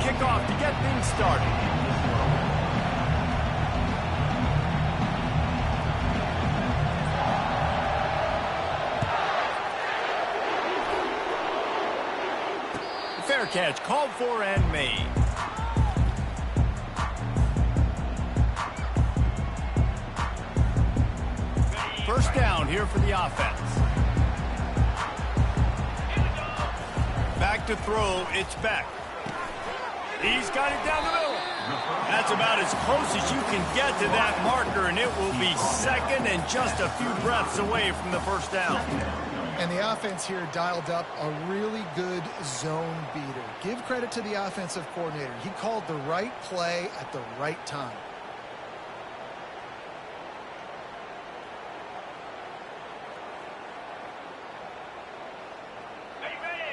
kickoff to get things started. Fair catch, called for and made. First down here for the offense. Back to throw, it's Beck. He's got it down the middle. That's about as close as you can get to that marker, and it will be second and just a few breaths away from the first down. And the offense here dialed up a really good zone beater. Give credit to the offensive coordinator. He called the right play at the right time.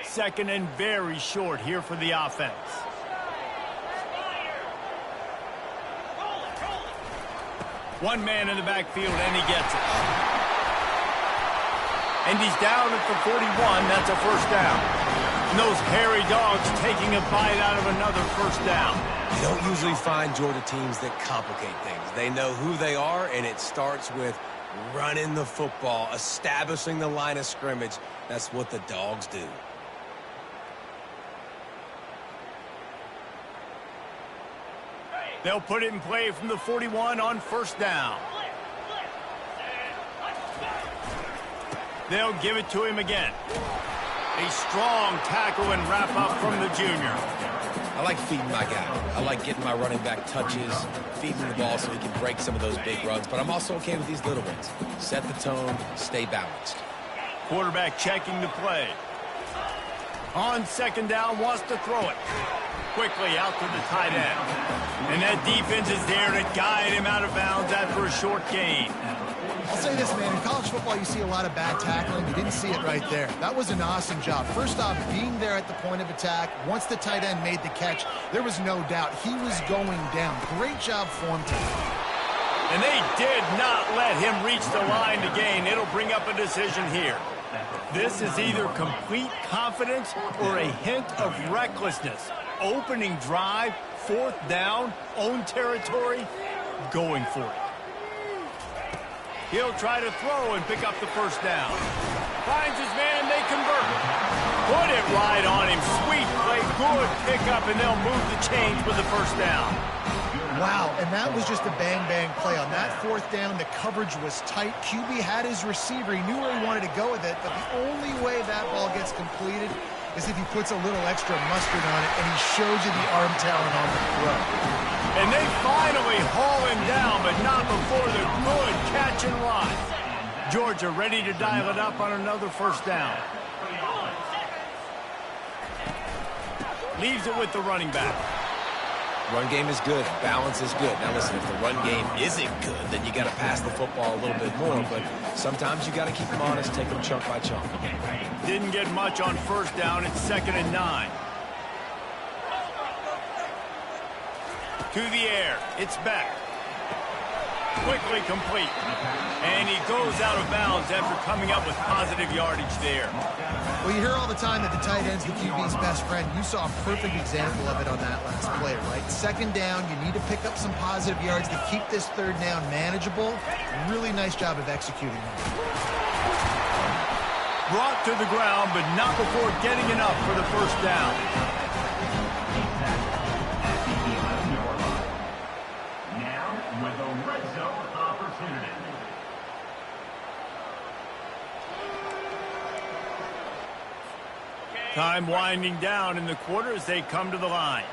Second and very short here for the offense. One man in the backfield, and he gets it. And he's down at the 41. That's a first down. And those hairy dogs taking a bite out of another first down. You don't usually find Georgia teams that complicate things. They know who they are, and it starts with running the football, establishing the line of scrimmage. That's what the dogs do. They'll put it in play from the 41 on first down. They'll give it to him again. A strong tackle and wrap up from the junior. I like feeding my guy. I like getting my running back touches, feeding the ball so he can break some of those big runs. But I'm also okay with these little ones. Set the tone, stay balanced. Quarterback checking the play. On second down, wants to throw it. Quickly out to the tight end. And that defense is there to guide him out of bounds after a short gain. I'll say this, man. In college football, you see a lot of bad tackling. You didn't see it right there. That was an awesome job. First off, being there at the point of attack. Once the tight end made the catch, there was no doubt he was going down. Great job for him tonight. And they did not let him reach the line to gain. It'll bring up a decision here. This is either complete confidence or a hint of recklessness. Opening drive, fourth down, own territory, going for it. He'll try to throw and pick up the first down. Finds his man, they convert. Put it right on him. Sweet play, good pickup, and they'll move the chains with the first down. Wow, and that was just a bang-bang play. On that fourth down, the coverage was tight. QB had his receiver. He knew where he wanted to go with it, but the only way that ball gets completed is if he puts a little extra mustard on it, and he shows you the arm talent on the throw. And they finally haul him down, but not before the good catch and run. Georgia ready to dial it up on another first down. Leaves it with the running back. Run game is good. Balance is good. Now listen, if the run game isn't good, then you got to pass the football a little bit more. But sometimes you got to keep them honest, take them chunk by chunk. Didn't get much on first down. It's 2nd and 9. To the air. It's back. Quickly complete. And he goes out of bounds after coming up with positive yardage there. Well, you hear all the time that the tight end's the QB's best friend. You saw a perfect example of it on that last play, right? Second down, you need to pick up some positive yards to keep this third down manageable. Really nice job of executing that. Brought to the ground, but not before getting enough for the first down. Now with a red zone opportunity. Time winding down in the quarter as they come to the line.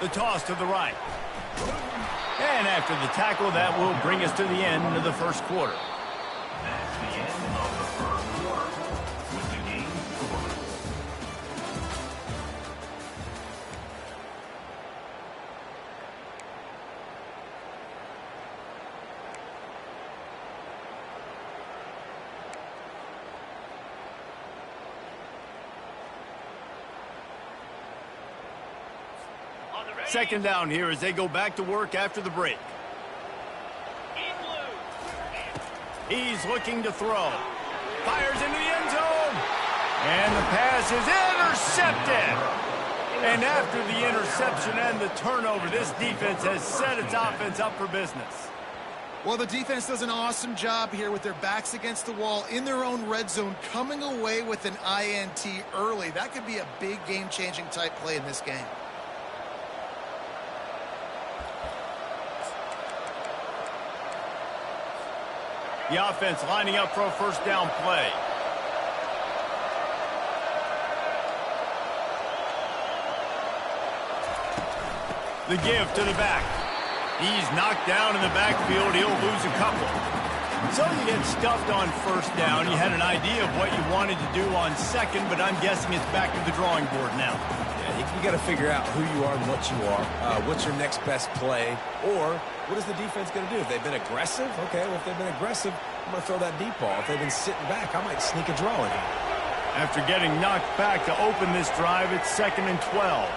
The toss to the right. And after the tackle, that will bring us to the end of the first quarter. That's the end of the first quarter with the game score. Second down here as they go back to work after the break. He's looking to throw. Fires into the end zone. And the pass is intercepted. And after the interception and the turnover, this defense has set its offense up for business. Well, the defense does an awesome job here with their backs against the wall in their own red zone, coming away with an INT early. That could be a big game-changing type play in this game. The offense lining up for a first down play. The give to the back. He's knocked down in the backfield. He'll lose a couple. So you get stuffed on first down. You had an idea of what you wanted to do on second, but I'm guessing it's back to the drawing board now. Yeah, you got to figure out who you are and what you are. What's your next best play? Or what is the defense going to do? If they've been aggressive, okay, well, if they've been aggressive, I'm going to throw that deep ball. If they've been sitting back, I might sneak a draw in here. After getting knocked back to open this drive, it's 2nd and 12.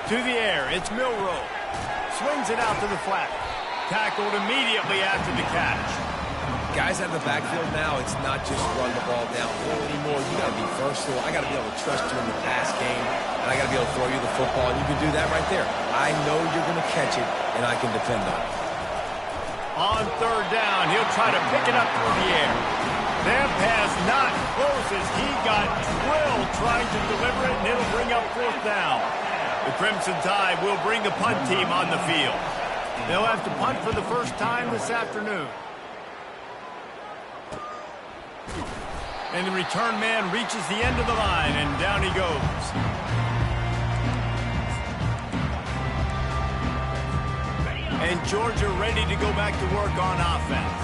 To the air, it's Milroe. Swings it out to the flat. Tackled immediately after the catch. Guys out of the backfield now, it's not just run the ball downhill anymore. You got to be versatile. I got to be able to trust you in the pass game, and I got to be able to throw you the football, and you can do that right there. I know you're going to catch it, and I can depend on it. On third down, he'll try to pick it up through the air. That pass not close as he got drilled trying to deliver it, and it'll bring up fourth down. The Crimson Tide will bring the punt team on the field. They'll have to punt for the first time this afternoon. And the return man reaches the end of the line, and down he goes. And Georgia ready to go back to work on offense.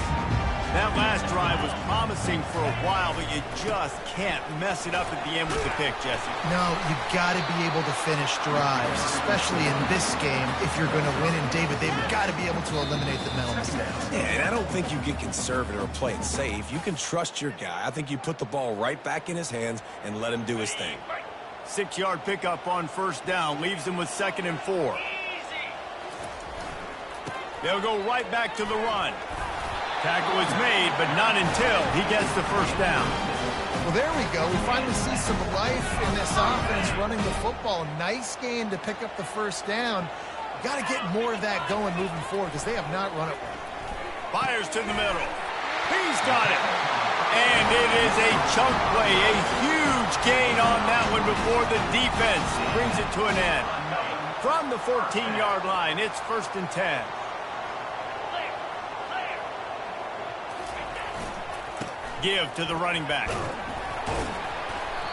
That last drive was promising for a while, but you just can't mess it up at the end with the pick, Jesse. No, you've got to be able to finish drives, especially in this game. If you're going to win, and David, they've got to be able to eliminate the mental mistakes. Yeah, and I don't think you get conservative or play it safe. You can trust your guy. I think you put the ball right back in his hands and let him do his thing. 6-yard pickup on first down leaves him with 2nd and 4. They'll go right back to the run. Tackle is made, but not until he gets the first down. Well, there we go. We finally see some life in this offense running the football. Nice game to pick up the first down. Got to get more of that going moving forward because they have not run it well. Fires to the middle. He's got it. And it is a chunk play, a huge gain on that one before the defense brings it to an end. From the 14-yard line, it's 1st and 10. Give to the running back.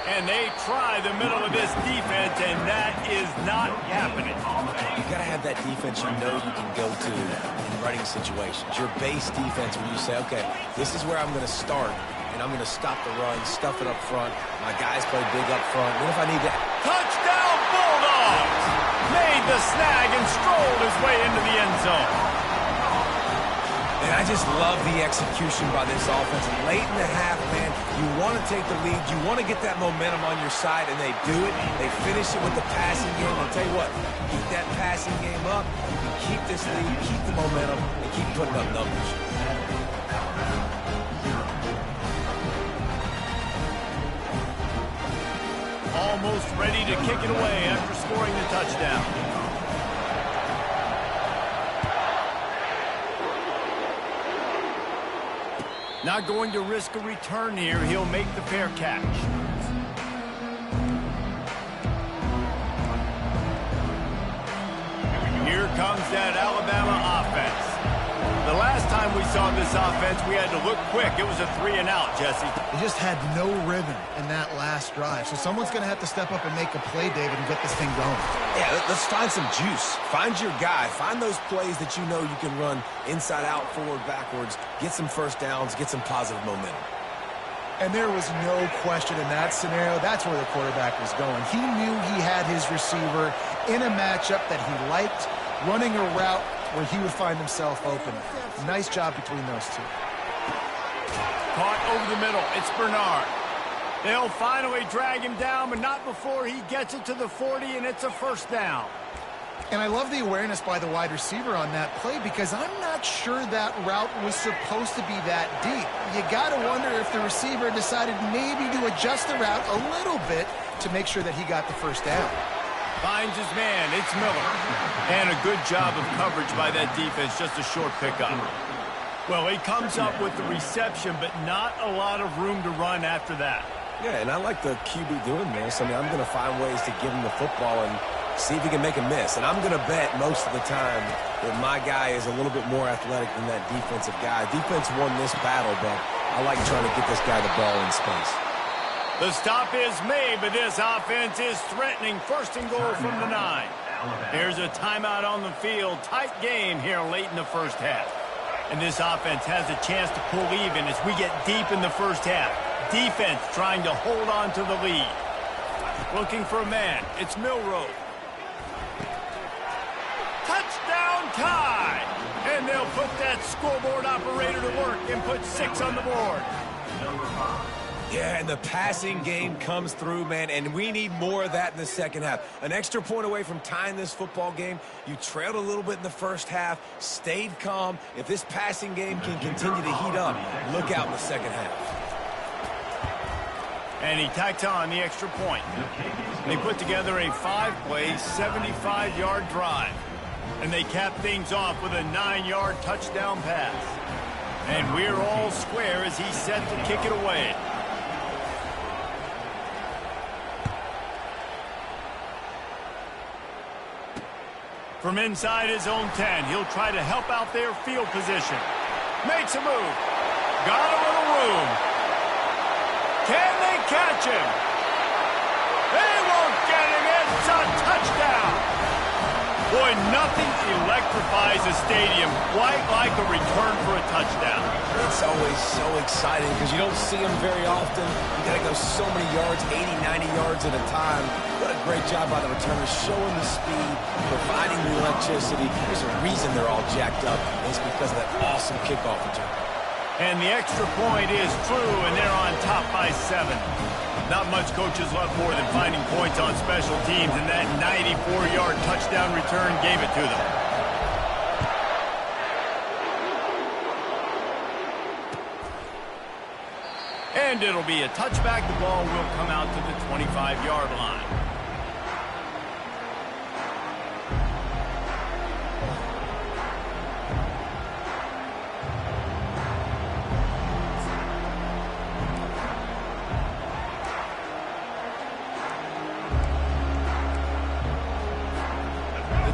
And they try the middle of this defense, and that is not happening. You got to have that defense you know you can go to in running situations. Your base defense where you say, okay, this is where I'm going to start, and I'm going to stop the run, stuff it up front. My guys play big up front. Then if I need to... Touchdown Bulldogs! Made the snag and strolled his way into the end zone. And I just love the execution by this offense. And late in the half, man, you want to take the lead. You want to get that momentum on your side, and they do it. They finish it with the passing game. I'll tell you what, keep that passing game up. You can keep this lead, keep the momentum, and keep putting up numbers. Almost ready to kick it away after scoring the touchdown. Not going to risk a return here. He'll make the fair catch. Here comes that Alabama offense. The last time we saw this offense, we had to look quick. It was a 3-and-out, Jesse. They just had no rhythm in that last drive. So someone's going to have to step up and make a play, David, and get this thing going. Yeah, let's find some juice. Find your guy. Find those plays that you know you can run inside out, forward, backwards. Get some first downs. Get some positive momentum. And there was no question in that scenario. That's where the quarterback was going. He knew he had his receiver in a matchup that he liked, running a route where he would find himself open. Nice job between those two. Caught over the middle. It's Bernard. They'll finally drag him down, but not before he gets it to the 40, and it's a first down. And I love the awareness by the wide receiver on that play because I'm not sure that route was supposed to be that deep. You got to wonder if the receiver decided maybe to adjust the route a little bit to make sure that he got the first down. Finds his man. It's Miller. And a good job of coverage by that defense. Just a short pickup. Well, he comes up with the reception, but not a lot of room to run after that. Yeah, and I like the QB doing this. I mean, I'm going to find ways to give him the football and see if he can make a miss. And I'm going to bet most of the time that my guy is a little bit more athletic than that defensive guy. Defense won this battle, but I like trying to get this guy the ball in space. The stop is made, but this offense is threatening. First and goal from the 9. Here's a timeout on the field. Tight game here late in the first half. And this offense has a chance to pull even as we get deep in the first half. Defense trying to hold on to the lead. Looking for a man. It's Milroe. Touchdown tie! And they'll put that scoreboard operator to work and put 6 on the board. Yeah, and the passing game comes through, man, and we need more of that in the second half. An extra point away from tying this football game. You trailed a little bit in the first half, stayed calm. If this passing game can continue to heat up, look out in the second half. And he tacks on the extra point. They put together a 5-play, 75-yard drive. And they cap things off with a 9-yard touchdown pass. And we're all square as he's set to kick it away. From inside his own 10, he'll try to help out their field position. Makes a move. Got a little room. Can they catch him? They won't get him. It's a touchdown. Boy, nothing electrifies a stadium quite like a return for a touchdown. It's always so exciting because you don't see them very often. You got to go so many yards, 80, 90 yards at a time. What a great job by the returners, showing the speed, providing the electricity. There's a reason they're all jacked up. It's because of that awesome kickoff return. And the extra point is true, and they're on top by 7. Not much coaches love more than finding points on special teams, and that 94-yard touchdown return gave it to them. And it'll be a touchback. The ball will come out to the 25-yard line.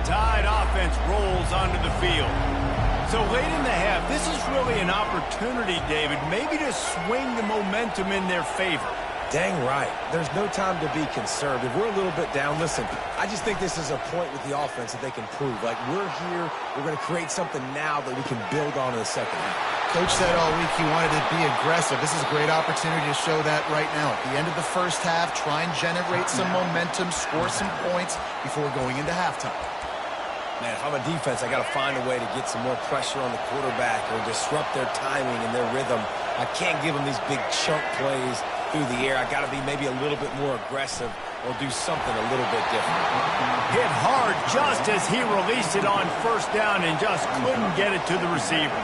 Tide offense rolls onto the field. So late in the half, this is really an opportunity, David, maybe to swing the momentum in their favor. Dang right. There's no time to be conservative. We're a little bit down. Listen, I just think this is a point with the offense that they can prove. Like, we're here, we're going to create something now that we can build on in the second half. Coach said all week he wanted to be aggressive. This is a great opportunity to show that right now. At the end of the first half, try and generate some momentum, score some points before going into halftime. Man, if I'm a defense, I got to find a way to get some more pressure on the quarterback or disrupt their timing and their rhythm. I can't give them these big chunk plays through the air. I got to be maybe a little bit more aggressive or do something a little bit different. Hit hard just as he released it on first down and just couldn't get it to the receiver.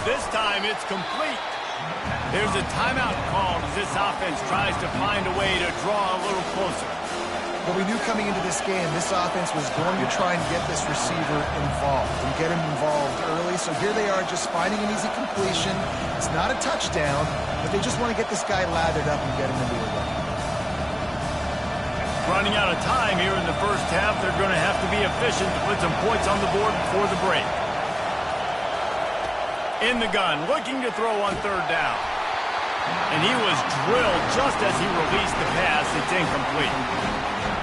This time it's complete. There's a timeout called as this offense tries to find a way to draw a little closer. But we knew coming into this game, this offense was going to try and get this receiver involved and get him involved early. So here they are just finding an easy completion. It's not a touchdown, but they just want to get this guy lathered up and get him into a run. Running out of time here in the first half, they're going to have to be efficient to put some points on the board before the break. In the gun, looking to throw on third down. And he was drilled just as he released the pass. It's incomplete.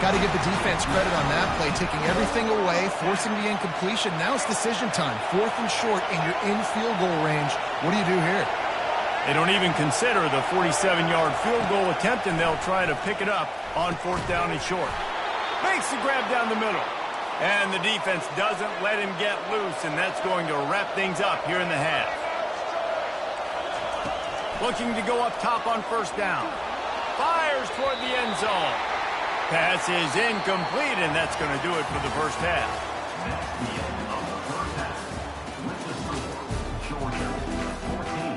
Got to give the defense credit on that play, taking everything away, forcing the incompletion. Now it's decision time. 4th and short, and you're in field goal range. What do you do here? They don't even consider the 47-yard field goal attempt, and they'll try to pick it up on 4th down and short. Makes the grab down the middle. And the defense doesn't let him get loose, and that's going to wrap things up here in the half. Looking to go up top on first down. Fires toward the end zone. Pass is incomplete, and that's going to do it for the first half. That's the end of the first half. With the score, Georgia 14,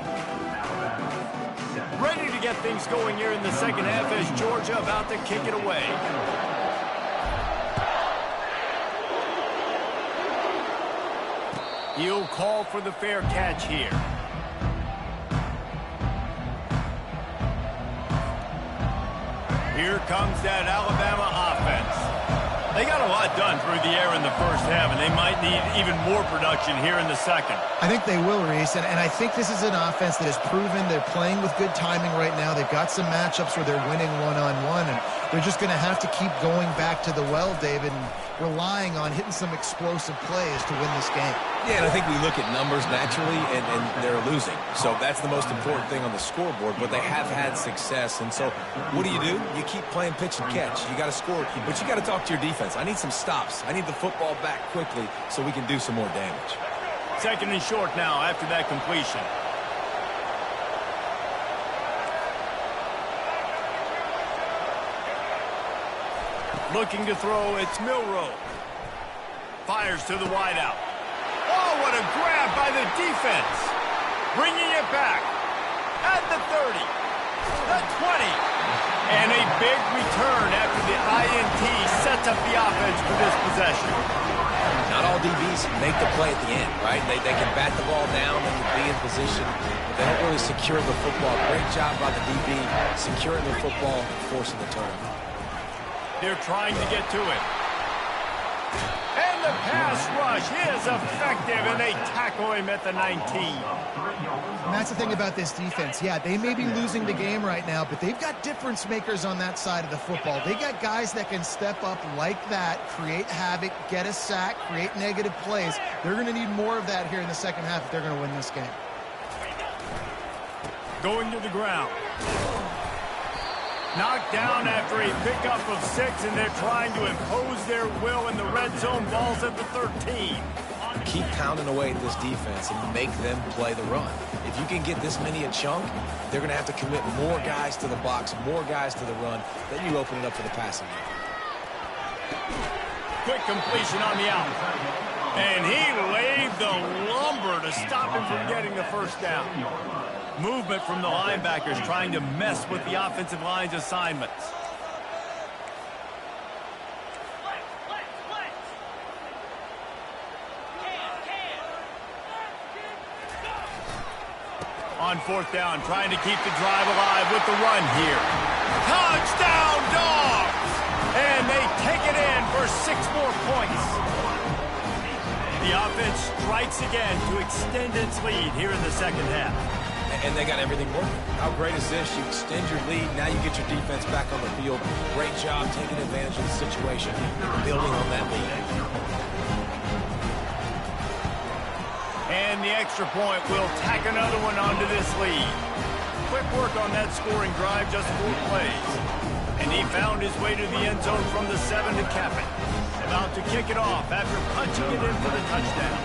Alabama 7. Ready to get things going here in the second half as Georgia about to kick it away. He'll call for the fair catch here. Here comes that Alabama offense. They got a lot done through the air in the first half, and they might need even more production here in the second. I think they will, Reese, and I think this is an offense that has proven they're playing with good timing right now. They've got some matchups where they're winning one-on-one, and they're just going to have to keep going back to the well, David, and relying on hitting some explosive plays to win this game. Yeah, and I think we look at numbers naturally, and they're losing. So that's the most important thing on the scoreboard, but they have had success. And so what do? You keep playing pitch and catch. You got to score, but you got to talk to your defense. I need some stops. I need the football back quickly so we can do some more damage. Second and short now after that completion. Looking to throw, it's Milroe. Fires to the wideout. Oh, what a grab by the defense. Bringing it back at the 30, the 20. And a big return after the INT sets up the offense for this possession. Not all DBs make the play at the end, right? They can bat the ball down and be in position, but they don't really secure the football. Great job by the DB securing the football, forcing the turnover. They're trying to get to it. And the pass rush is effective, and they tackle him at the 19. And that's the thing about this defense. Yeah, they may be losing the game right now, but they've got difference makers on that side of the football. They got guys that can step up like that, create havoc, get a sack, create negative plays. They're going to need more of that here in the second half if they're going to win this game. Going to the ground. Knocked down after a pickup of 6, and they're trying to impose their will in the red zone. Balls at the 13. Keep pounding away at this defense and make them play the run. If you can get this many a chunk, they're going to have to commit more guys to the box, more guys to the run. Then you open it up for the passing game. Quick completion on the out. And he laid the lumber to stop him from getting the first down. Movement from the linebackers trying to mess with the offensive line's assignments. On fourth down, trying to keep the drive alive with the run here. Touchdown, Dogs! And they take it in for 6 more points. The offense strikes again to extend its lead here in the second half. And they got everything working. How great is this? You extend your lead. Now you get your defense back on the field. Great job taking advantage of the situation, building on that lead. And the extra point will tack another one onto this lead. Quick work on that scoring drive, just 4 plays. And he found his way to the end zone from the 7 to cap it. About to kick it off after punching it in for the touchdown.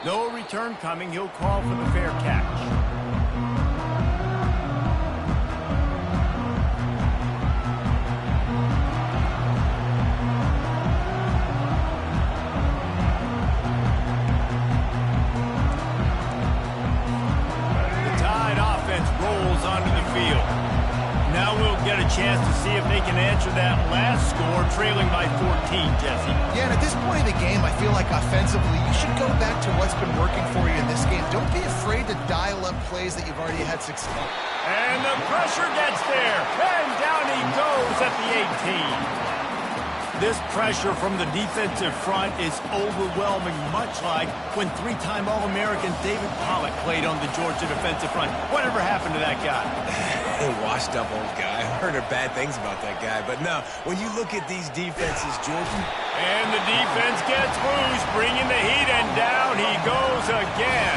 No return coming. He'll call for the fair catch. Chance to see if they can answer that last score, trailing by 14, Jesse. Yeah, and at this point in the game, I feel like offensively, you should go back to what's been working for you in this game. Don't be afraid to dial up plays that you've already had success. And the pressure gets there, and down he goes at the 18. This pressure from the defensive front is overwhelming, much like when 3-time All-American David Pollock played on the Georgia defensive front. Whatever happened to that guy? A washed-up old guy. I heard bad things about that guy. But no, when you look at these defenses, Georgia... And the defense gets loose, bringing the heat, and down he goes again.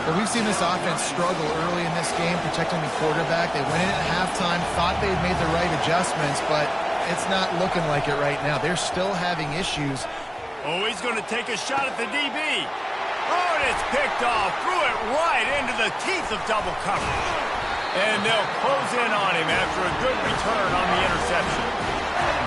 But we've seen this offense struggle early in this game, protecting the quarterback. They went in at halftime, thought they'd made the right adjustments, but it's not looking like it right now. They're still having issues Oh, he's going to take a shot at the DB. Oh, and it's picked off. Threw it right into the teeth of double coverage. And they'll close in on him after a good return on the interception.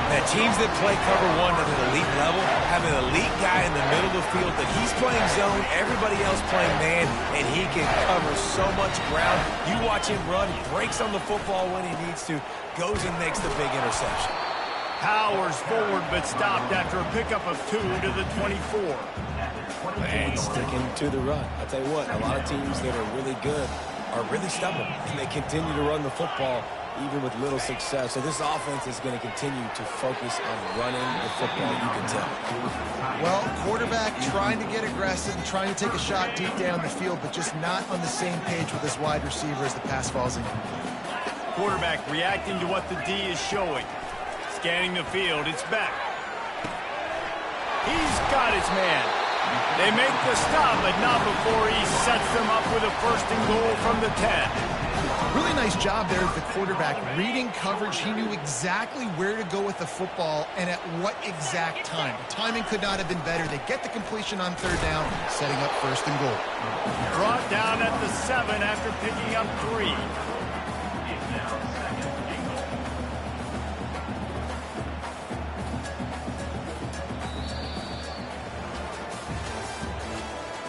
Now, teams that play cover one at an elite level have an elite guy in the middle of the field that he's playing zone, everybody else playing man, and he can cover so much ground. You watch him run, he breaks on the football when he needs to, goes and makes the big interception. Powers forward but stopped after a pickup of 2 to the 24. And sticking to the run. I'll tell you what, a lot of teams that are really good are really stubborn, and they continue to run the football even with little success. So this offense is going to continue to focus on running the football, you can tell. Well, quarterback trying to get aggressive and trying to take a shot deep down the field, but just not on the same page with his wide receiver as the pass falls in. Quarterback reacting to what the D is showing. Scanning the field, it's back. He's got his man. They make the stop, but not before he sets them up with a 1st and goal from the 10. Really nice job there of the quarterback. Reading coverage, he knew exactly where to go with the football and at what exact time. The timing could not have been better. They get the completion on 3rd down, setting up 1st and goal. Brought down at the 7 after picking up 3.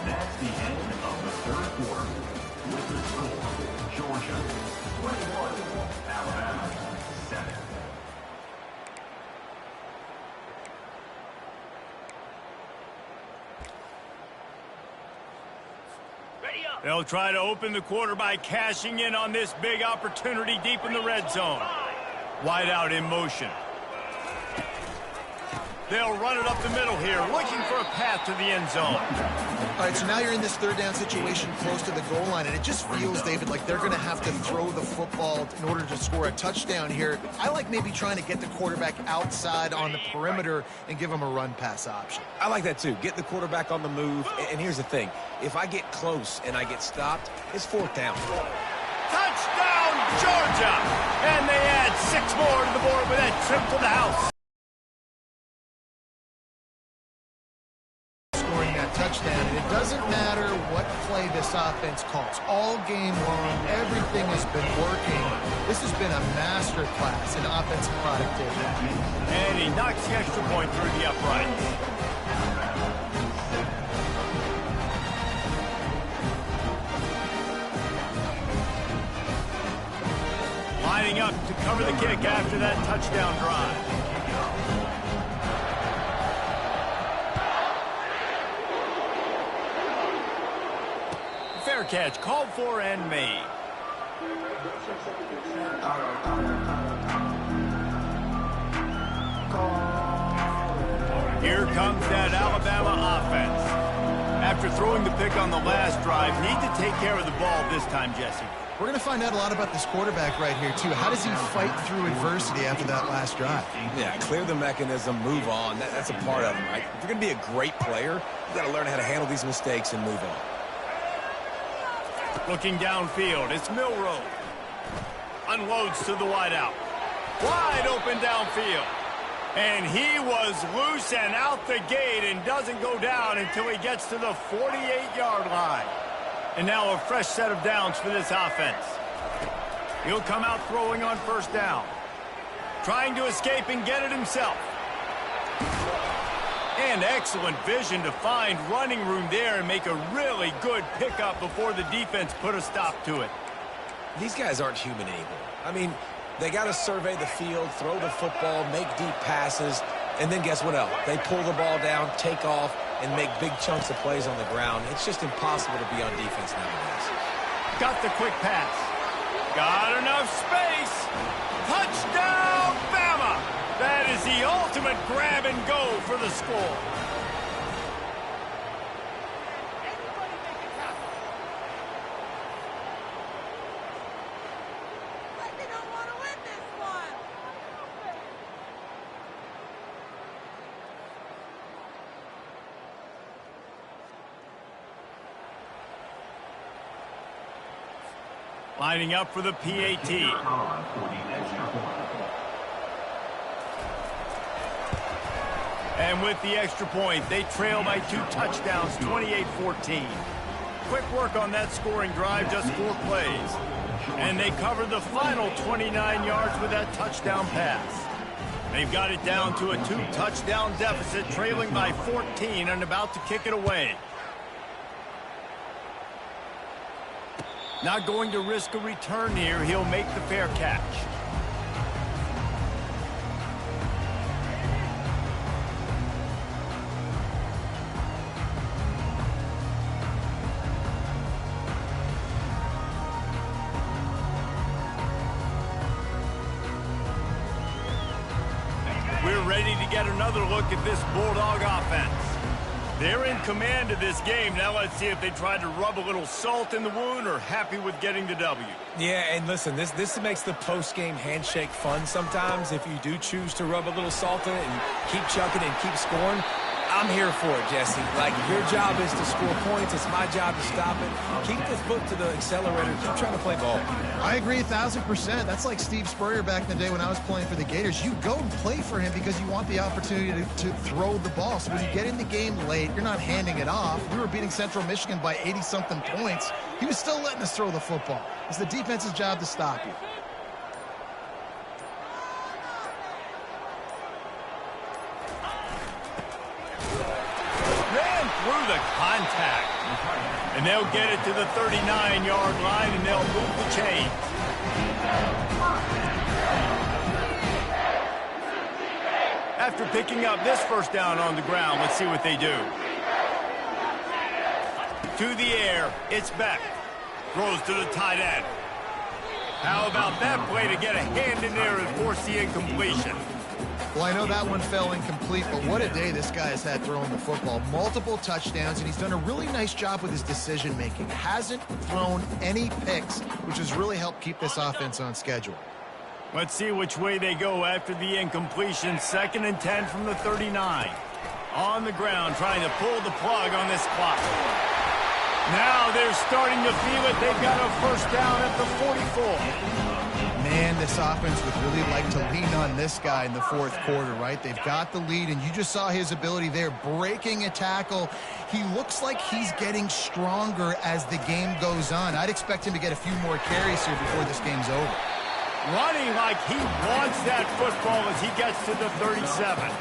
That's the end of the 3rd quarter. With the score, Georgia 21, Alabama 7. They'll try to open the quarter by cashing in on this big opportunity deep in the red zone. Wide out in motion. They'll run it up the middle here, looking for a path to the end zone. All right, so now you're in this 3rd down situation close to the goal line, and it just feels, David, like they're going to have to throw the football in order to score a touchdown here. I like maybe trying to get the quarterback outside on the perimeter and give him a run-pass option. I like that too. Get the quarterback on the move. And here's the thing. If I get close and I get stopped, it's 4th down. Touchdown, Georgia! And they add 6 more to the board with that trip to the house. Scoring that touchdown, and it doesn't matter what play this offense calls. All game long, everything has been working. This has been a master class in offensive productivity. And he knocks the extra point through the uprights. Lining up to cover the kick after that touchdown drive. Fair catch, called for and made. Here comes that Alabama offense. After throwing the pick on the last drive, need to take care of the ball this time, Jesse. We're going to find out a lot about this quarterback right here, too. How does he fight through adversity after that last drive? Yeah, clear the mechanism, move on. That's a part of it, right? If you're going to be a great player, you've got to learn how to handle these mistakes and move on. Looking downfield, it's Milroe. Unloads to the wideout. Wide open downfield. And he was loose and out the gate and doesn't go down until he gets to the 48-yard line. And now a fresh set of downs for this offense. He'll come out throwing on 1st down. Trying to escape and get it himself. And excellent vision to find running room there and make a really good pickup before the defense put a stop to it. These guys aren't human anymore. I mean, they got to survey the field, throw the football, make deep passes, and then guess what else? They pull the ball down, take off, and make big chunks of plays on the ground. It's just impossible to be on defense nowadays. Got the quick pass. Got enough space. Touchdown, Bama! That is the ultimate grab and go for the score. Lining up for the PAT. And with the extra point, they trail by 2 touchdowns, 28-14. Quick work on that scoring drive, just 4 plays. And they cover the final 29 yards with that touchdown pass. They've got it down to a 2-touchdown deficit, trailing by 14 and about to kick it away. Not going to risk a return here. He'll make the fair catch. We're ready to get another look at this Bulldog offense. They're in command of this game. Now let's see if they try to rub a little salt in the wound or happy with getting the W. Yeah, and listen, this makes the post-game handshake fun sometimes. If you do choose to rub a little salt in it and keep chucking and keep scoring, I'm here for it, Jesse. Like, your job is to score points. It's my job to stop it. Keep the foot to the accelerator. Keep trying to play ball. I agree 1,000%. That's like Steve Spurrier back in the day when I was playing for the Gators. You go and play for him because you want the opportunity to throw the ball. So when you get in the game late, you're not handing it off. We were beating Central Michigan by 80-something points. He was still letting us throw the football. It's the defense's job to stop you. Through the contact. And they'll get it to the 39-yard line, and they'll move the chain. After picking up this first down on the ground, let's see what they do. To the air, it's Beck. Throws to the tight end. How about that play to get a hand in there and force the incompletion? Well, I know that one fell incomplete, but what a day this guy has had throwing the football. Multiple touchdowns, and he's done a really nice job with his decision-making. Hasn't thrown any picks, which has really helped keep this offense on schedule. Let's see which way they go after the incompletion. 2nd and 10 from the 39. On the ground, trying to pull the plug on this clock. Now they're starting to feel it. They've got a first down at the 44. Man, this offense would really like to lean on this guy in the 4th quarter, right? They've got the lead, and you just saw his ability there, breaking a tackle. He looks like he's getting stronger as the game goes on. I'd expect him to get a few more carries here before this game's over. Running like he wants that football as he gets to the 37.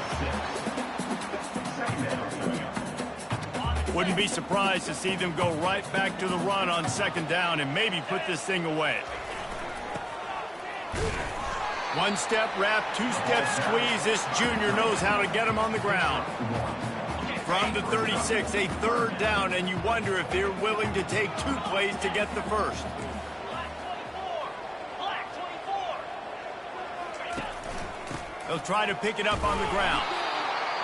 Wouldn't be surprised to see them go right back to the run on 2nd down and maybe put this thing away. 1-step wrap, 2-step squeeze. This junior knows how to get him on the ground. From the 36, a 3rd down, and you wonder if they're willing to take 2 plays to get the first. They'll try to pick it up on the ground.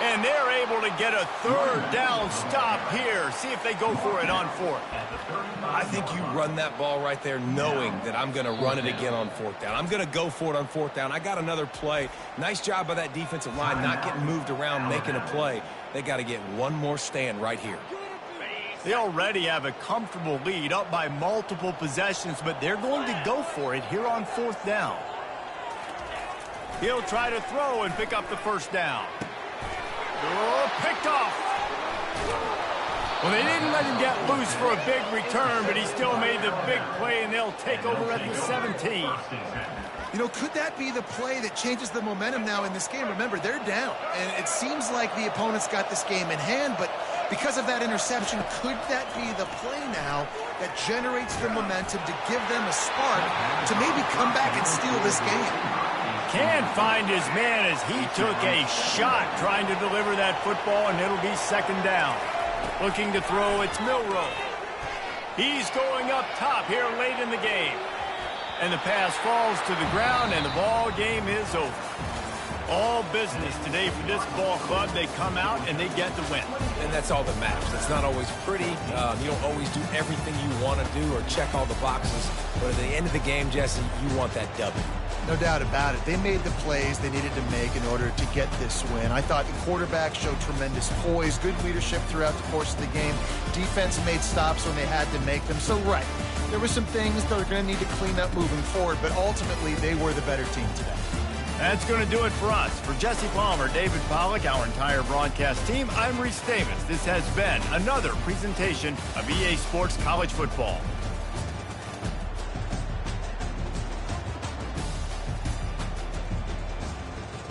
And they're able to get a 3rd down stop here. See if they go for it on 4th. I think you run that ball right there knowing that I'm going to run it again on 4th down. I'm going to go for it on 4th down. I got another play. Nice job by that defensive line, not getting moved around, making a play. They got to get one more stand right here. They already have a comfortable lead, up by multiple possessions, but they're going to go for it here on 4th down. He'll try to throw and pick up the first down. Oh, picked off. Well, they didn't let him get loose for a big return, but he still made the big play, and they'll take over at the 17. You know, could that be the play that changes the momentum now in this game? Remember, they're down, and it seems like the opponent's got this game in hand, but because of that interception, could that be the play now that generates the momentum to give them a spark to maybe come back and steal this game? Can't find his man as he took a shot trying to deliver that football, and it'll be 2nd down. Looking to throw, it's Milroe. He's going up top here late in the game. And the pass falls to the ground, and the ball game is over. All business today for this ball club. They come out and they get the win. And that's all that matters. It's not always pretty. You don't always do everything you want to do or check all the boxes. But at the end of the game, Jesse, you want that W. No doubt about it. They made the plays they needed to make in order to get this win. I thought the quarterback showed tremendous poise, good leadership throughout the course of the game. Defense made stops when they had to make them. So, right, there were some things they're going to need to clean up moving forward, but ultimately they were the better team today. That's going to do it for us. For Jesse Palmer, David Pollack, our entire broadcast team, I'm Reese Davis. This has been another presentation of EA Sports College Football.